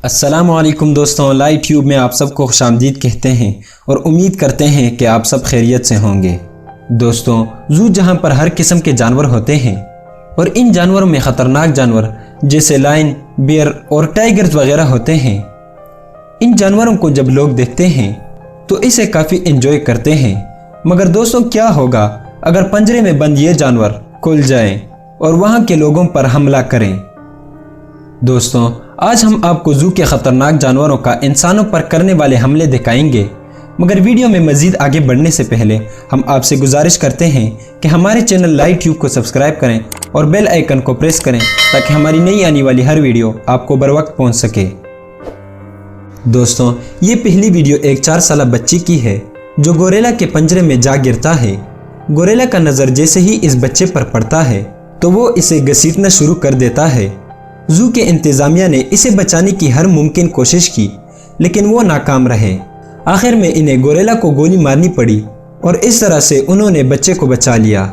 अस्सलामुअलैकुम दोस्तों, live tube में आप सबको खुशामदीद कहते हैं और उम्मीद करते हैं कि आप सब खैरियत से होंगे। दोस्तों, ज़ू जहां पर हर किस्म के जानवर होते हैं और इन जानवरों में ख़तरनाक जानवर जैसे लायन, बियर और टाइगर्स वगैरह होते हैं। इन जानवरों को जब लोग देखते हैं तो इसे काफ़ी एंजॉय करते हैं। मगर दोस्तों, क्या होगा अगर पंजरे में बंद ये जानवर खुल जाएं और वहां के लोगों पर हमला करें? दोस्तों, आज हम आपको ज़ू के ख़तरनाक जानवरों का इंसानों पर करने वाले हमले दिखाएंगे। मगर वीडियो में मज़ीद आगे बढ़ने से पहले हम आपसे गुजारिश करते हैं कि हमारे चैनल लाइव ट्यूब को सब्सक्राइब करें और बेल आइकन को प्रेस करें ताकि हमारी नई आने वाली हर वीडियो आपको बर वक्त पहुँच सके। दोस्तों, ये पहली वीडियो एक 4 साल बच्ची की है जो गोरेला के पंजरे में जा गिरता है। गोरेला का नज़र जैसे ही इस बच्चे पर पड़ता है तो वो इसे घसीटना शुरू कर देता है। ज़ू के इंतज़ामिया ने इसे बचाने की हर मुमकिन कोशिश की लेकिन वो नाकाम रहे। आखिर में इन्हें गोरेला को गोली मारनी पड़ी और इस तरह से उन्होंने बच्चे को बचा लिया।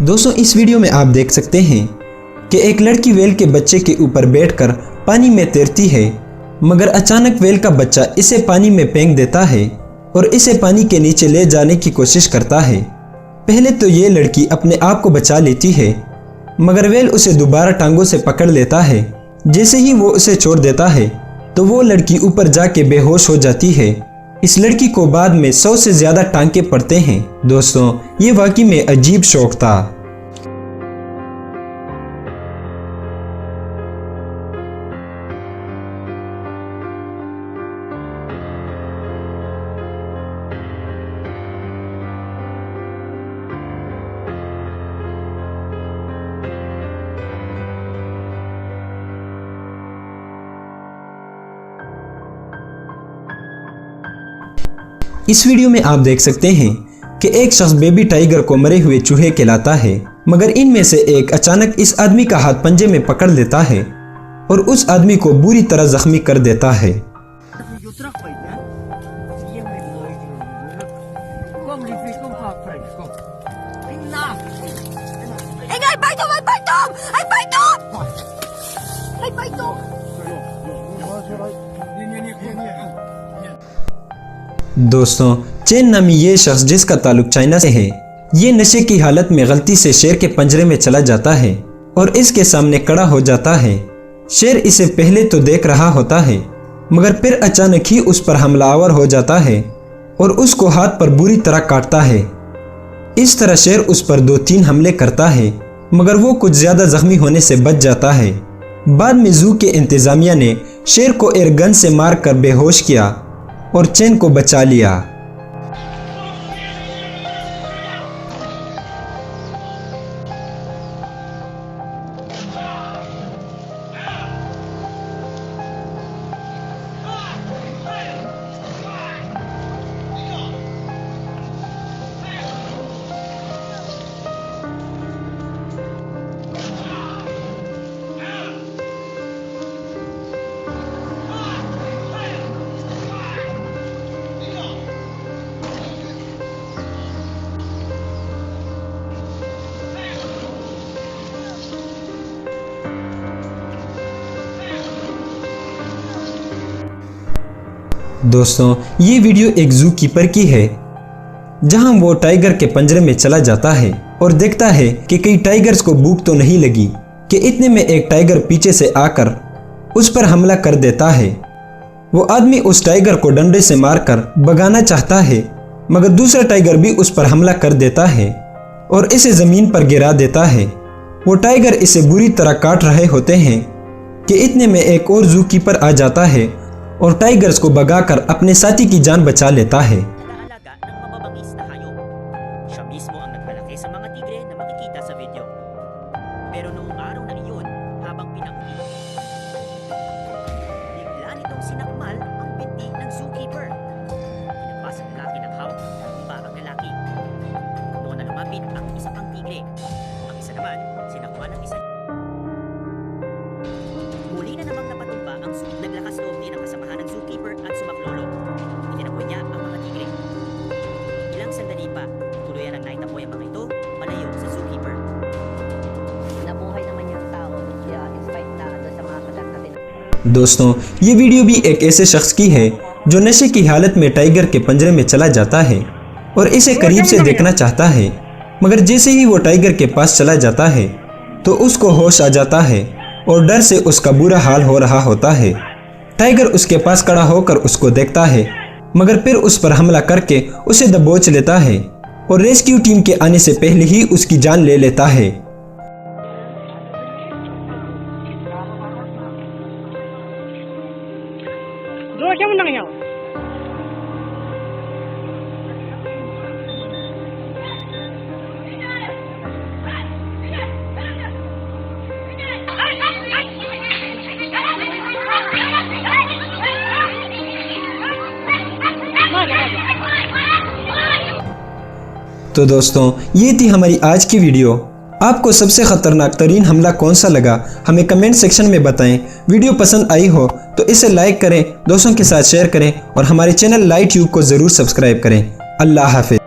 दोस्तों, इस वीडियो में आप देख सकते हैं कि एक लड़की वेल के बच्चे के ऊपर बैठकर पानी में तैरती है, मगर अचानक वेल का बच्चा इसे पानी में फेंक देता है और इसे पानी के नीचे ले जाने की कोशिश करता है। पहले तो ये लड़की अपने आप को बचा लेती है, मगर वेल उसे दोबारा टांगों से पकड़ लेता है। जैसे ही वो उसे छोड़ देता है तो वो लड़की ऊपर जाके बेहोश हो जाती है। इस लड़की को बाद में 100 से ज़्यादा टांके पड़ते हैं। दोस्तों, ये वाकई में अजीब शौक था। इस वीडियो में आप देख सकते हैं कि एक शख्स बेबी टाइगर को मरे हुए चूहे खिलाता है, मगर इनमें से एक अचानक इस आदमी का हाथ पंजे में पकड़ लेता है और उस आदमी को बुरी तरह जख्मी कर देता है। दोस्तों, चेन नामी ये शख्स जिसका ताल्लुक चाइना से है, ये नशे की हालत में गलती से शेर के पंजरे में चला जाता है और इसके सामने खड़ा हो जाता है। शेर इसे पहले तो देख रहा होता है, मगर फिर अचानक ही उस पर हमलावर हो जाता है और उसको हाथ पर बुरी तरह काटता है। इस तरह शेर उस पर 2-3 हमले करता है, मगर वो कुछ ज्यादा जख्मी होने से बच जाता है। बाद में ज़ू के इंतजामिया ने शेर को एयरगन से मार कर बेहोश किया और चेन को बचा लिया। दोस्तों, ये वीडियो एक ज़ू कीपर की है जहां वो टाइगर के पंजरे में चला जाता है और देखता है कि कई टाइगर्स को भूख तो नहीं लगी कि इतने में एक टाइगर पीछे से आकर उस पर हमला कर देता है। वो आदमी उस टाइगर को डंडे से मारकर भगाना चाहता है, मगर दूसरा टाइगर भी उस पर हमला कर देता है और इसे ज़मीन पर गिरा देता है। वो टाइगर इसे बुरी तरह काट रहे होते हैं कि इतने में एक और ज़ू कीपर आ जाता है और टाइगर्स को भगाकर अपने साथी की जान बचा लेता है। lumapit ang isa pang tigre. Ang isa naman, sinakuha ng isa. Muli na namang napatumba ang zoo. Naglakas loob din ang kasamahan ng zookeeper at sumaklolo. Itinaboy niya ang mga tigre. Ilang sandali pa, tuluyan ang naitaboy ang mga ito malayo sa zookeeper. Nabuhay naman yung tao, despite na doon sa mga kagagatin. दोस्तों, ये video भी एक ऐसे शख्स की है जो नशे की हालत में टाइगर के पंजरे में चला जाता है और इसे करीब से देखना चाहता है, मगर जैसे ही वो टाइगर के पास चला जाता है तो उसको होश आ जाता है और डर से उसका बुरा हाल हो रहा होता है। टाइगर उसके पास खड़ा होकर उसको देखता है, मगर फिर उस पर हमला करके उसे दबोच लेता है और रेस्क्यू टीम के आने से पहले ही उसकी जान ले लेता है। Siya mo nang yaw. तो दोस्तों, ये थी हमारी आज की वीडियो। आपको सबसे खतरनाक तरीन हमला कौन सा लगा हमें कमेंट सेक्शन में बताएं। वीडियो पसंद आई हो तो इसे लाइक करें, दोस्तों के साथ शेयर करें और हमारे चैनल लाइट ट्यूब को ज़रूर सब्सक्राइब करें। अल्लाह हाफिज़।